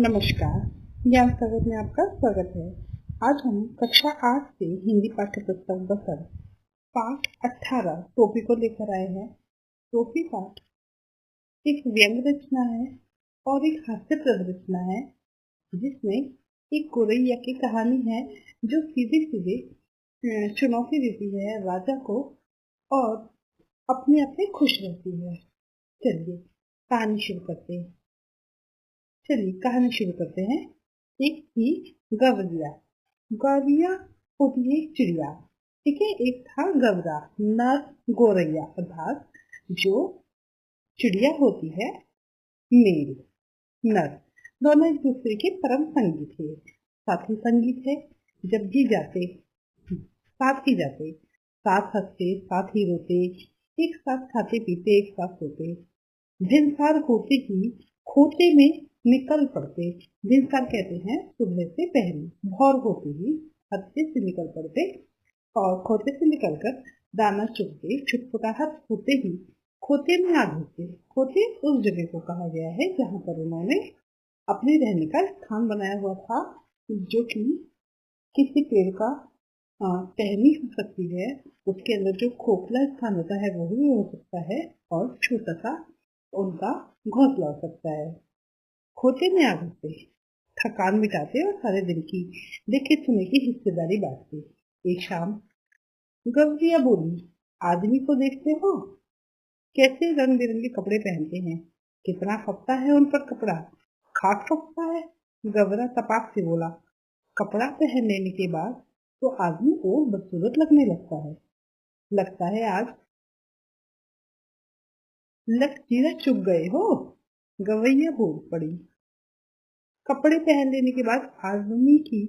नमस्कार, ज्ञान सागर में आपका स्वागत है। आज हम कक्षा 8 से हिंदी पाठ्य पुस्तक बसर पाठ 18 टोपी को लेकर आए हैं। टोपी पाठ एक व्यंग रचना है और एक हास्यप्रद रचना है, जिसमें एक गोरैया की कहानी है जो सीधे सीधे चुनौती देती है राजा को और अपने आप में खुश रहती है। चलिए कहानी शुरू करते हैं। एक थी गवरिया। गौरिया होती है एक चिड़िया, ठीक है। एक था गवरा, नर गोरैया अर्थात जो चिड़िया होती है मेल, नर। दोनों एक दूसरे के परम संगी थे, साथी संगी थे। जब भी जाते साथ ही जाते, साथ हंसते, साथ ही रोते, एक साथ खाते पीते, एक साथ सोते। भिनसार होते ही खोते में निकल पड़ते। भिनसार कहते हैं सुबह से पहले, भोर होते ही हत्थे से निकल पड़ते और खोते से निकलकर दाना चुगते। छुटपुटाहट होते ही खोते में आ घुसते। खोते उस जगह को कहा गया है जहाँ पर उन्होंने अपने रहने का स्थान बनाया हुआ था, जो कि किसी पेड़ का टहनी हो सकती है। उसके अंदर जो खोखला स्थान होता है वो भी हो सकता है और छोटा सा उनका घोंसला हो सकता है। खोते में आ घुसते, थकान मिटाते और सारे दिन की देखे सुने की हिस्सेदारी बांटते। एक शाम गवरिया बोली, आदमी को देखते हो कैसे रंग बिरंगे कपड़े पहनते हैं, कितना फपता है उन पर कपड़ा, खाक फपता है। गवरा तपाक से बोला, कपड़ा पहन लेने के बाद तो आदमी को बदसूरत लगने लगता है आज लक जीरा चुग गए हो। गवैया बोल पड़ी, कपड़े पहन लेने के बाद आदमी की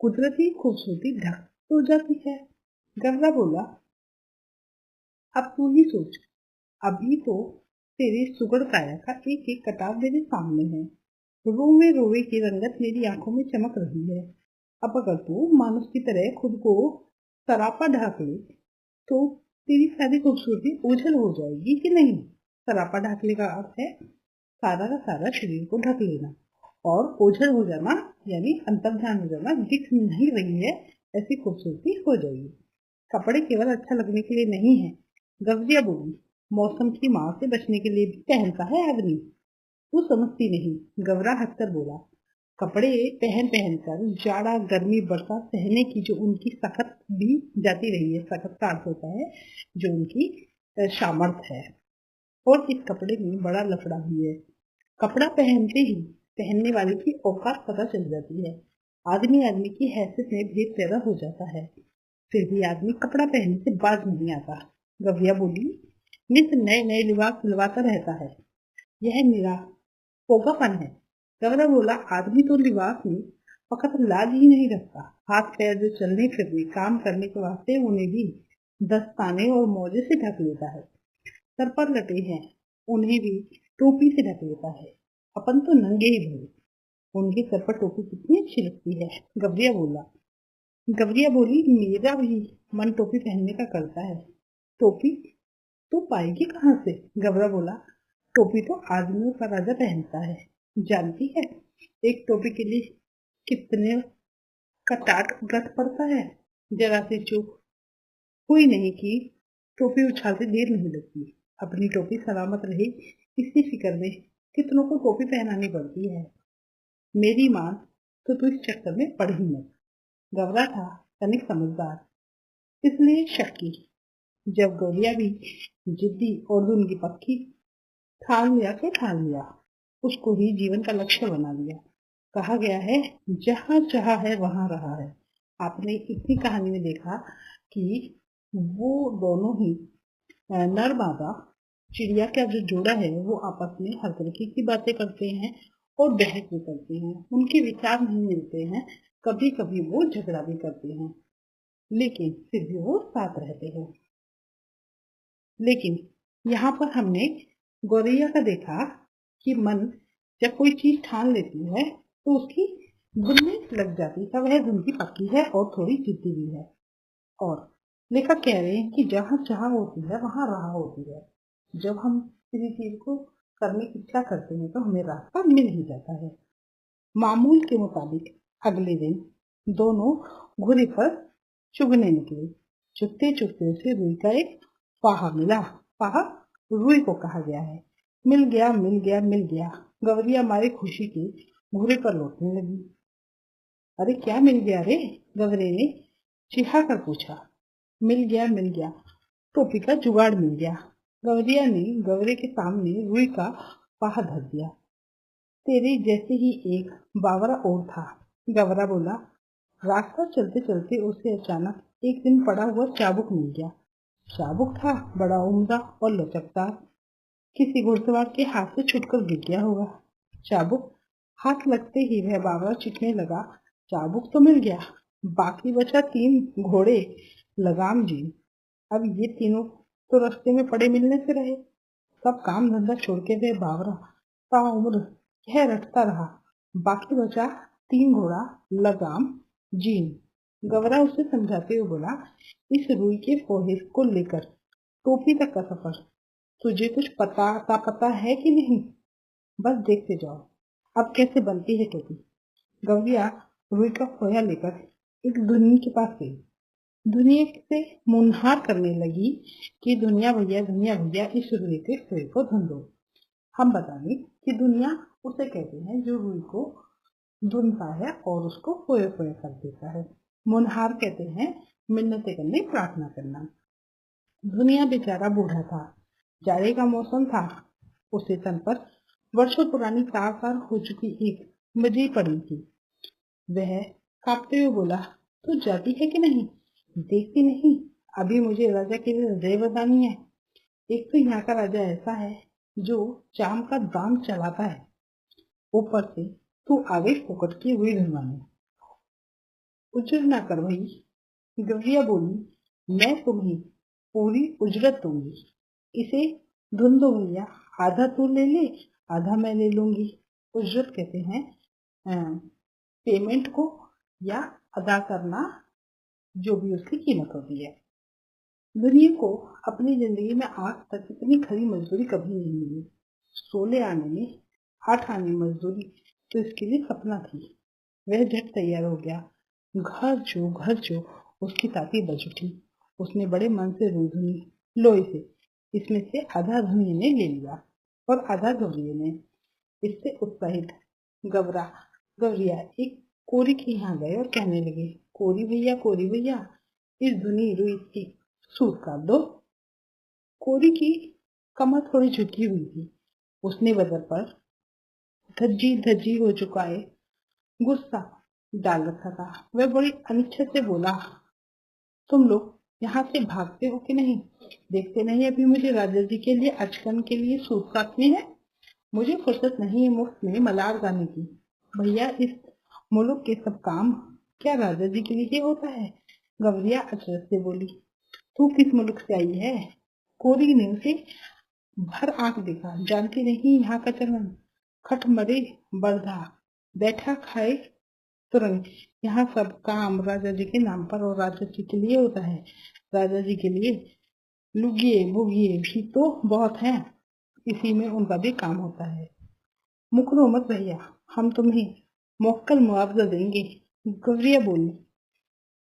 कुदरती खूबसूरती ढक तो जाती है। गवरा बोला, अब तू ही सोच, अभी तो तेरी सुगड़ काया का एक एक कटाव मेरे सामने है। रोवे रोवे की रंगत मेरी आंखों में चमक रही है। अब अगर तू मानुष की तरह खुद को सरापा ढाक ले तो तेरी सारी खूबसूरती ओझल हो जाएगी कि नहीं। सरापा ढाकने का अर्थ है सारा का सारा शरीर को ढक लेना, और ओझल हो जाना यानी अंतर्ध्यान हो जाना, दिख नहीं रही है ऐसी खूबसूरती हो जाएगी। कपड़े केवल अच्छा लगने के लिए नहीं है। गवरिया बोली, मौसम की मार से बचने के लिए भी पहनता है आदमी, तू समझती नहीं। गवरा हंसकर बोला, कपड़े पहन पहन कर जाड़ा गर्मी बरसात सहने की जो उनकी सखत भी जाती रही है। सखत का अर्थ होता है जो उनकी सामर्थ है, और इस कपड़े में बड़ा लफड़ा भी है। कपड़ा पहनते ही पहनने वाले की औकात पता चल जाती है। आदमी आदमी की हैसियत में भेद पैदा हो जाता है, फिर भी आदमी कपड़ा पहनने से बाज नहीं आता। गवरिया बोली, नित नए नए लिबास सिलवाता रहता है, यह मेरा पोगापन है। गवरा बोला, आदमी तो लिबास में फकत लाज ही नहीं रखता, हाथ पैर जो चलने फिरने काम करने के वास्ते उन्हें भी दस्ताने और मोजे से ढक लेता है। सर पर लटे हैं उन्हें भी टोपी से ढक लेता है। अपन तो नंगे ही भले, उनके सर पर टोपी कितनी अच्छी लगती है। गवरिया बोली, मेरा भी मन टोपी पहनने का करता है। टोपी तो पाएगी कहाँ से। गवरा बोला, टोपी तो आदमियों का राजा पहनता है, जानती है एक टोपी के लिए कितने का टाट उलट पड़ता है। जरा सी चूक हुई नहीं कि टोपी उछालते देर नहीं लगती। अपनी टोपी सलामत रहे इसी फिक्र में कितनों को टोपी पहनानी पड़ती है। मेरी मां तो तू इस चक्कर में पड़ ही मत। गवरा था तनिक समझदार, इसलिए शक्की। जब गौरिया भी जिद्दी और दुनगी पक्की, ठान लिया, उसको ही जीवन का लक्ष्य बना लिया। कहा गया है, जहाँ चाहा है वहां रहा है। आपने इतनी कहानी में देखा कि वो दोनों ही नर मादा चिड़िया का जो जोड़ा है वो आपस में हर तरीके की बातें करते हैं और बहस भी करते हैं। उनके विचार नहीं मिलते हैं, कभी कभी वो झगड़ा भी करते हैं, लेकिन फिर भी वो साथ रहते हैं। लेकिन यहाँ पर हमने गौरैया का देखा कि मन जब कोई चीज ठान लेती है तो उसकी धुन में लग जाती है। वह धुन की पक्की है और थोड़ी जिद्दी भी है। और लेखक कह रहे हैं कि जहाँ चाह होती है वहां राह होती है। जब हम किसी चीज को करने की इच्छा करते हैं तो हमें रास्ता मिल ही जाता है। मामूल के मुताबिक अगले दिन दोनों घुरे पर चुगने निकले। चुगते चुगते उसे रुई का एक पाहा मिला। पाहा रुई को कहा गया है। मिल गया मिल गया मिल गया। गवरिया मारे खुशी के घुरे पर लौटने लगी। अरे क्या मिल गया रे? गवरे ने चिढ़ा कर पूछा। मिल गया, टोपी का जुगाड़ मिल गया। गवरिया ने गवरे के सामने रुई का पाहा धर दिया। तेरे जैसे ही एक बावरा और था, गवरा बोला। रास्ता चलते चलते उसे अचानक एक दिन पड़ा हुआ चाबुक मिल गया। चाबुक था बड़ा उम्दा और लचकदार, किसी घुड़सवार के हाथ से छुटकर गिर गया होगा। चाबुक हाथ लगते ही वह बावरा चीखने लगा, चाबुक तो मिल गया, बाकी बचा 3 घोड़े लगाम जी। अब ये तीनों तो रास्ते में पड़े मिलने से रहे। सब काम धंधा छोड़ के वह बावरा ताउम्र यह रटता रहा। बाकी बचा 3 घोड़ा लगाम जीन। गवरा उसे समझाते हुए बोला, इस रुई के फोहे को लेकर टोपी तक का सफर तुझे कुछ पता है कि नहीं? बस देखते जाओ अब कैसे बनती है टोपी। गवरिया रुई का फोया लेकर एक धुनी के पास गई। दुनिया से मुनहार करने लगी कि दुनिया भैया इस रुई के फोए को धुन दो। हम बता दें कि दुनिया उसे कहते हैं जो रुई को धुनता है और उसको फोए फोए कर देता है। मुनहार कहते हैं मिन्नतें करने, प्रार्थना करना। दुनिया बेचारा बूढ़ा था, जाड़े का मौसम था। उसे तन पर वर्षों पुरानी तार हो चुकी एक मजी पड़ी थी। वह कांपते हुए बोला, तू जाती है कि नहीं? देखती नहीं, अभी मुझे राजा के लिए रजाई बतानी है। एक तो यहाँ का राजा ऐसा है जो चाम का दाम चलाता है, ऊपर से तू आगे फोकट की हुई धुनवाने। उजर ना कर भाई, गवरिया बोली, मैं तुम्हें पूरी उजरत दूंगी। इसे धुन दो भैया, आधा तू ले ले, आधा मैं ले लूंगी। उजरत कहते हैं पेमेंट को या अदा करना, जो भी उसकी कीमत होती है। दुनिया को अपनी जिंदगी में आज तक इतनी खरी मजदूरी कभी नहीं मिली। 16 आने में 8 आने मजदूरी तो इसके लिए सपना थी। वह झट तैयार हो गया। घर जो उसकी ताती बज उठी। उसने बड़े मन से रुई धुनी। लोई से इसमें से आधा धुनिया ने ले लिया और आधा गवरिया ने। इससे उत्साहित गवरिया एक कोरी के यहाँ गए और कहने लगे, कोरी भैया, इस धुनी रुई की सूट काट दो। कोरी की कमर थोड़ी झुकी हुई थी। उसने बदर पर धज्जी हो चुका है गुस्सा डाल रखा था। वह बड़ी अनिच्छा से बोला, तुम लोग यहाँ से भागते हो कि नहीं? देखते नहीं अभी मुझे राजा जी के लिए अचकन के लिए सूट काटनी है। मुझे फुर्सत नहीं है मुफ्त में मलार गाने की। भैया, इस मुल्क के सब काम क्या राजा जी के लिए होता है? गवरिया अचरज से बोली, तू किस मुल्क से आई है? कोरी ने उसे भर आंख देखा। जानती नहीं यहाँ का चलन, खट मरे बरधा, बैठा खाए तुरंत। यहाँ सब काम राजा जी के नाम पर और राजा जी के लिए होता है। राजा जी के लिए लुगिए बुगिए भी तो बहुत हैं, इसी में उनका भी काम होता है। मुकरो मत भैया, हम तुम्हें मोक्कल मुआवजा देंगे। गवरिया बोली,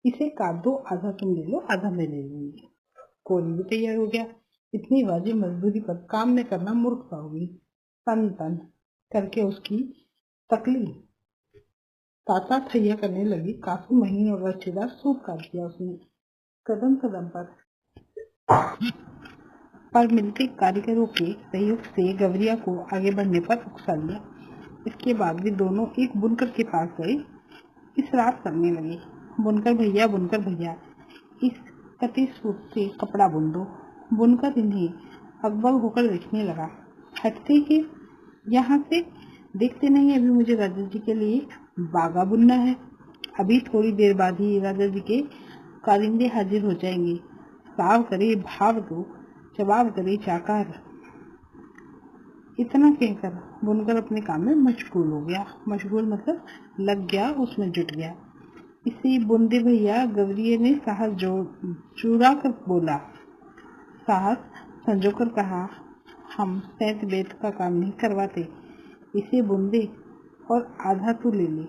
इसे काट दो, आधा तुम ले लो, आधा मैं ले लूंगी। कोरी भी तैयार हो गया। इतनी वाजिब मजदूरी पर काम न करना मूर्खता होगी। तन तन करके उसकी तकली ताता थैया करने लगी। काफी महीन और रचेदार सूप काट दिया उसने। कदम कदम पर मिलते कारीगरों के सहयोग से गवरिया को आगे बढ़ने पर उकसा लिया। इसके बाद भी दोनों एक बुनकर के पास गए, इसरार करने लगे। बुनकर भैया, इस कटी सूट से कपड़ा बुन दो। बुनकर इन्हें अकबक होकर देखने लगा। हटते ही यहाँ से, देखते नहीं अभी मुझे राजा जी के लिए बागा बुनना है। अभी थोड़ी देर बाद ही राजा जी के कारिंदे हाजिर हो जाएंगे। साव करे भाव दो, जवाब करे चाकार। इतना कहकर बुनकर अपने काम में मशगूल हो गया। मशगूल मतलब लग गया, उसमें जुट गया। इसी बुंदे भैया, गवरिये ने साहस चुरा कर बोला, साहस संजोकर कहा, हम सैत बेत का काम नहीं करवाते। इसे बुंदे और आधा तू ले ले,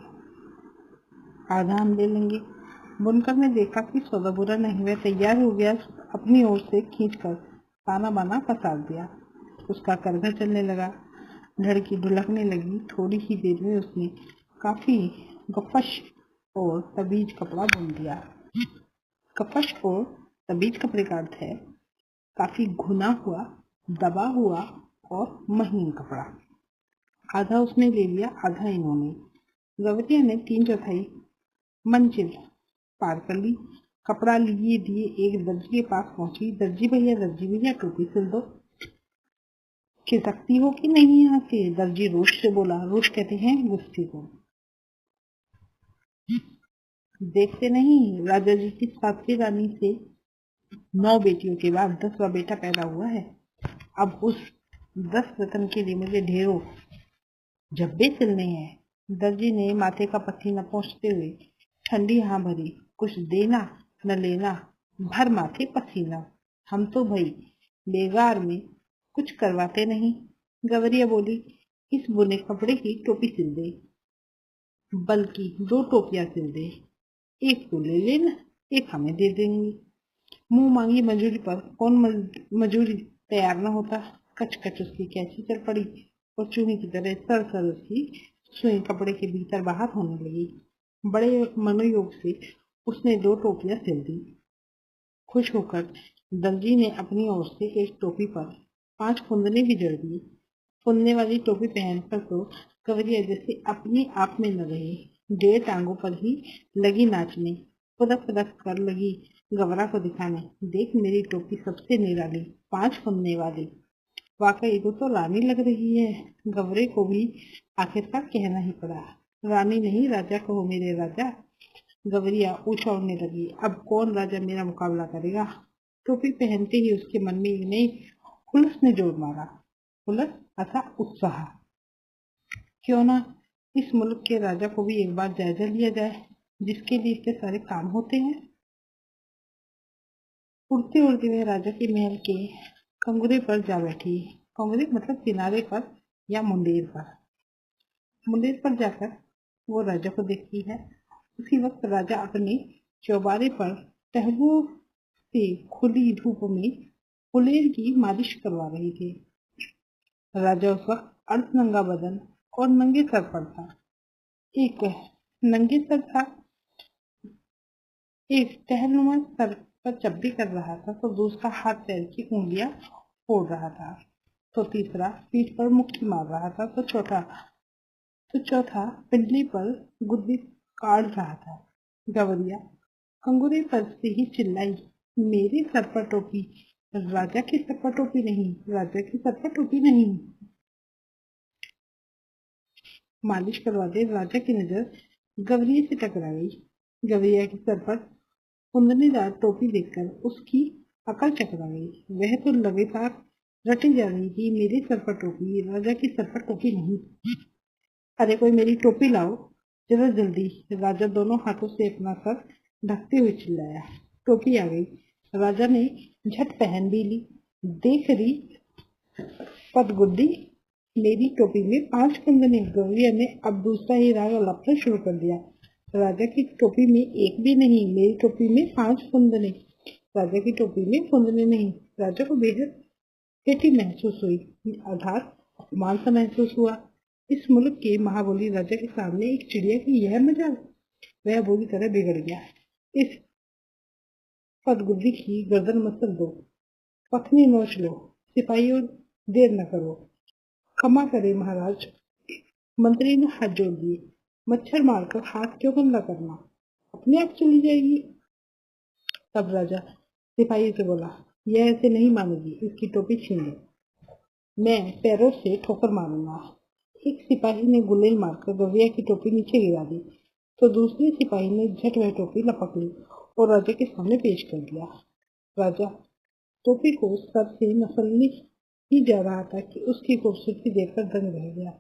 आधा हम ले लेंगे। बुनकर ने देखा कि सौदा बुरा नहीं, वह तैयार हो गया। अपनी ओर से खींचकर ताना बाना पसार दिया। उसका करघा चलने लगा, लड़की ढुलकने लगी। थोड़ी ही देर में उसने काफी गफश और तबीज कपड़ा बुन दिया। कफश और तबीज कपड़े का अर्थ है काफी घुना हुआ, दबा हुआ और महीन कपड़ा। आधा उसने ले लिया, आधा इन्होंने। गवरिया ने 3/4 मंजिल पार कर ली। कपड़ा लिए दिए एक दर्जी के पास पहुंची। दर्जी भैया टोपी सिल दो। खिसकती हो कि नहीं यहाँ से? दर्जी रोष से बोला। रोष कहते हैं गुस्से को। देखते नहीं, राजा जी की 7वीं रानी से 9 बेटियों के बाद 10वां बेटा पैदा हुआ है। अब उस 10 रत्न के लिए मुझे ढेरों झब्बे सिलने हैं। दर्जी ने माथे का पसीना पोंछते हुए ठंडी हाँ भरी। कुछ देना न लेना, भर माथे पसीना। हम तो भाई बेगार में कुछ करवाते नहीं। गवरिया बोली, इस बुने कपड़े की टोपी सिल दे, बल्कि 2 टोपियां सिल दे। एक तो ले लेना, एक हमें दे देंगे। मुंह मांगी मजूरी पर कौन मजूरी तैयार न होता। कच कच उसकी कैंची चल पड़ी और चूहे की तरह सर उसकी सुई कपड़े के भीतर बाहर होने लगी। बड़े मनोयोग से उसने 2 टोपियां सिल दी। खुश होकर दर्जी ने अपनी ओर से एक टोपी पर 5 फुंदने भी जड़ दिए। फुंदने वाली टोपी पहनकर तो गवरिया जैसे अपने आप में न रही, 1.5 टांगों पर ही लगी नाचने। फुदक फुदक कर लगी गवरा को दिखाने। देख मेरी टोपी सबसे निराली, 5 फुंदने वाली। वाकई वो तो रानी लग रही है। गवरे को भी आखिरकार कहना ही पड़ा। रानी नहीं, राजा कहो मेरे राजा। गवरिया उछलने लगी। अब कौन राजा मेरा मुकाबला करेगा? टोपी पहनते ही उसके मन में एक नई हुलस ने जोर मारा। हुलस अर्थात उत्साह। क्यों ना इस मुल्क के राजा को भी एक बार जायजा लिया जाए, जिसके लिए इतने सारे काम होते हैं। उड़ते उड़ते वह राजा के महल के कंगुरे पर जा बैठी। कंगुरे मतलब किनारे पर या मुंडेर पर। मुंडेर पर जाकर वो राजा को देखती है। उसी वक्त राजा अपने चौबारे पर टहलुओं से खुली धूप में फुलेर की मालिश करवा रही थी। राजा उस वक्त अर्धनंगा बदन और नंगे सर पर था। एक नंगे सर था, एक टहलुआ सर पर चप्पी कर रहा था, तो दूसरा हाथ पैर की उंगलियां फोड़ रहा था, तो तीसरा पीठ पर मुक्की मार रहा था, तो चौथा पिंडली पर गुद्दी काट रहा था। गवरिया कंगुरे पर से ही चिल्लाई, मेरे सर पर टोपी, राजा की सर पर टोपी नहीं, राजा की सर पर टोपी नहीं। मालिश करवाते राजा की नजर गवरिया से टकरा गई। गवरिया के सर पर कुंदनीदार टोपी देखकर उसकी अकल चकरा गई। वह तो लगातार रटी जा रही थी, मेरे सर पर टोपी, राजा की सर पर टोपी नहीं। अरे कोई मेरी टोपी लाओ जरा जल्दी। राजा दोनों हाथों से अपना सर ढकते हुए चिल्लाया। टोपी आ गई। राजा ने झट पहन भी ली। देख रही पदगुद्दी, मेरी टोपी में 5 कुंदने। गवरिया ने अब दूसरा ही राग लपना शुरू कर दिया। राजा की टोपी में एक भी नहीं, मेरी टोपी में 5 कुंदने। राजा की टोपी में कुंदने नहीं। राजा को बेहद बेटी महसूस हुई, अर्थात अपमान सा महसूस हुआ। इस मुल्क के महाबली राजा के सामने एक चिड़िया की यह मजाल। वह बुरी तरह बिगड़ गया। इस पदगुद्दी की गर्दन मसल दो, पखनी नोच लो। सिपाहियों देर न करो। क्षमा करे महाराज। मंत्री ने हाथ जोड़ दिए। मच्छर मारकर हाथ क्यों गंदा करना, अपने आप चली जाएगी। तब राजा सिपाही से बोला, यह ऐसे नहीं मानेगी, इसकी टोपी छीन लो, मैं पैरों से ठोकर मारूंगा। एक सिपाही ने गुलेल मारकर गवरिया की टोपी नीचे गिरा दी, तो दूसरे सिपाही ने झट वह टोपी लपक ली और राजा के सामने पेश कर दिया। राजा टोपी को सर से नसलने ही जा रहा था कि उसकी खूबसूरती देखकर दंग रह गया।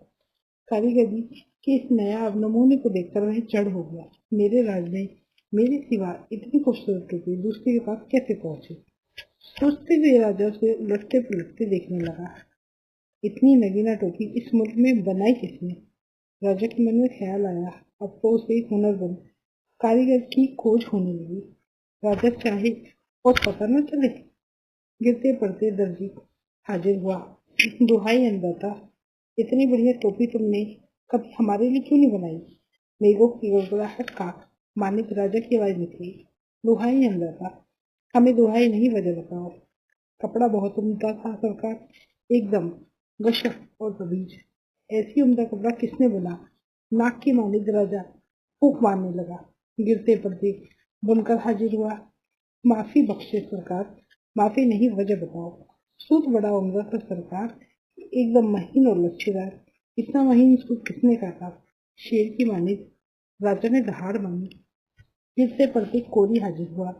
कारीगरी के इस नया नमूने को देखकर वह चढ़ हो गया। मेरे राज में मेरे सिवा इतनी खूबसूरत टोपी दूसरे के पास कैसे पहुंचे? सोचते हुए राजा से उलटते पुलटते देखने लगा। इतनी नगीना टोपी इस मुल्क में बनाई किसने? राजा के मन में ख्याल आया, अब तो उसे एक हुनरमंद कारीगर की खोज होने लगी। राजा चाहे और पता न चले। गिरते पड़ते दर्जी हाजिर हुआ। दुहाई अन्नदाता, इतनी बढ़िया टोपी तुमने कभी हमारे लिए क्यों नहीं बनाई? मेघों की गड़गड़ाहट का मानिक राजा की आवाज निकली। दुहाई अन्नदाता, हमें दुहाई नहीं, वजह बताओ। कपड़ा बहुत उम्दा था सरकार, एकदम गशक और तबीज। ऐसी उम्दा कपड़ा किसने बुना? नाक की मालिक राजा फूंक मारने लगा। गिरते पड़ते बुनकर हाजिर हुआ। माफी बख्शे सरकार, माफी नहीं, वजह बताओ। सूत बड़ा उम्दा था सरकार, एकदम महीन और लच्छेदार। इतना महीन सूत किसने काटा? शेर की मालिक राजा ने दहाड़ मांगी। गिरते पड़ते कोरी हाजिर हुआ।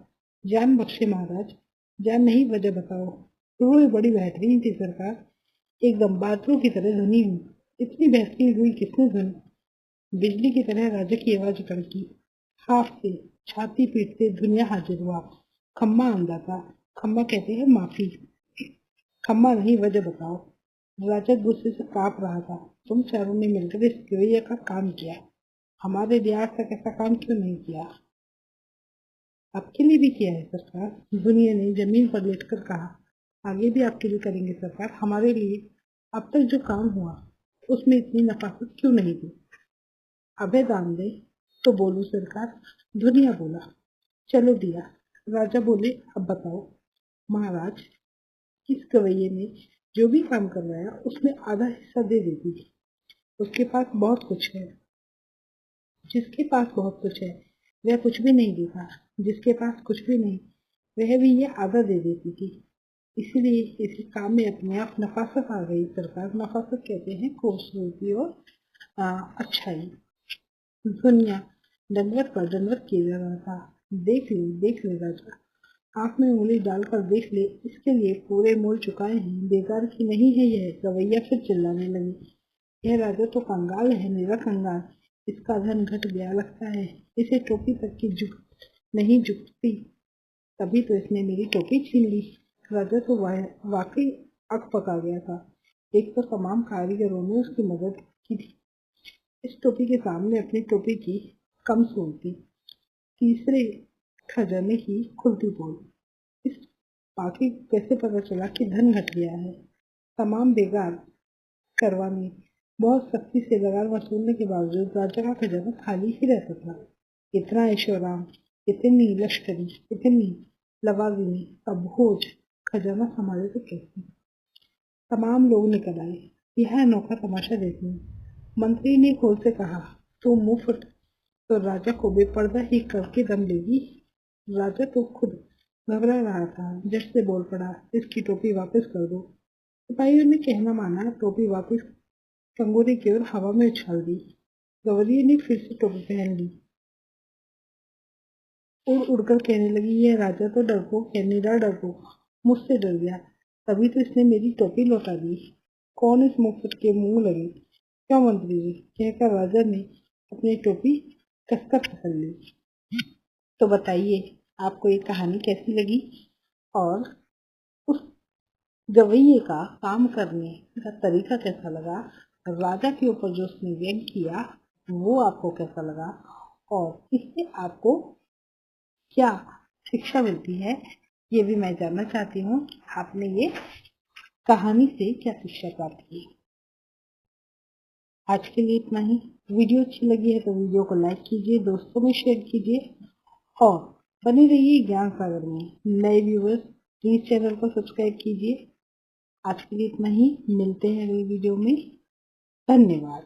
जान बख्शे महाराज, जान नहीं, वजह बताओ। रुई बड़ी बेहतरीन थी सरकार, एकदम बादलों की तरह धुनी हुई। इतनी बेहतरीन रुई किसने धुनी? बिजली की तरह राजा की आवाज कड़की। हाथ से छाती पीटते दुनिया हाजिर हुआ। खम्मा आंदा था, खम्मा कहते हैं माफी। खम्मा नहीं, वजह बताओ। राजा गुस्से से कांप रहा था। तुम चारों ने मिलकर इस गवैया का काम किया, हमारे लिए आज तक ऐसा काम क्यों नहीं किया? आपके लिए भी किया है सरकार, दुनिया ने जमीन पर लेटकर कहा। आगे भी आपके लिए करेंगे सरकार, हमारे लिए अब तक जो काम हुआ उसमें इतनी नफासत क्यों नहीं दी? अभय दान दे तो बोलूं सरकार, दुनिया बोला। चलो दिया। राजा बोले, अब बताओ महाराज, किस गवैये ने जो भी काम करवाया उसमें आधा हिस्सा दे देती थी। उसके पास बहुत कुछ है, जिसके पास बहुत कुछ है वह कुछ भी नहीं देता, जिसके पास कुछ भी नहीं वह भी ये आधा दे देती थी। इसीलिए इस काम में अपने आप नफासत आ गई सरकार। नफासत कहते हैं खूबसूरती और अच्छाई। दुनिया दंडवत पर दंडवत किए जा रहा था। देख ले राजा, आंख में उंगली डालकर देख ले, इसके लिए पूरे मोल चुकाए हैं, बेकार की नहीं है यह। गवैया फिर चिल्लाने लगी। यह राजा तो कंगाल है, मेरा कंगाल, इसका धन घट गया लगता है, इसे टोपी तक की नहीं झुकती, तभी तो इसने मेरी टोपी छीन ली। राजा तो वाकई अक पका गया था। एक तो तमाम कारीगरों ने उसकी मदद की थी, इस टोपी के सामने अपनी टोपी की कम सुनती। तीसरे खजाने की खुलती पोल। इस बाकी कैसे पता चला कि धन घट गया है? तमाम बेगार करवाने बहुत सख्ती से लगान वसूलने के बावजूद राजा का खजाना खाली ही रहता था। इतना ऐशोआराम, इतनी लश्करी, इतनी लवाजमी का बोझ खजाना संभाले तो कैसे? तमाम लोग निकल आए, यह अनोखा तमाशा देखने। मंत्री ने खोल से कहा, तू मुंह फुट तो राजा को बेपर्दा ही करके दम लेगी। राजा तो खुद घबरा रहा था, जट से बोल पड़ा, इसकी टोपी वापस कर दो। सिपाहियों ने कहना माना, टोपी वापस कंगोरे की ओर हवा में उछाल दी। गवरिये ने फिर से टोपी पहन ली। उड़ उड़कर कहने लगी, यह राजा तो डरपोक है, निरा डरपोक, मुझसे डर गया, तभी तो इसने मेरी टोपी लौटा दी। कौन इस मुफ्त के मुंह लगे? क्यों मंत्री जी, कहकर राजा ने अपनी टोपी कसकर पकड़ ली। तो बताइए आपको ये कहानी कैसी लगी, और उस गवैये का काम करने का तरीका कैसा लगा, राजा के ऊपर जो उसने व्यंग किया वो आपको कैसा लगा, और इससे आपको क्या शिक्षा मिलती है, ये भी मैं जानना चाहती हूँ। आपने ये कहानी से क्या शिक्षा प्राप्त की? आज के लिए इतना ही। वीडियो अच्छी लगी है तो वीडियो को लाइक कीजिए, दोस्तों में शेयर कीजिए और बने रहिए ज्ञान सागर में। नए व्यूअर्स प्लीज चैनल को सब्सक्राइब कीजिए। आज के लिए इतना ही, मिलते हैं अगली वीडियो में। धन्यवाद।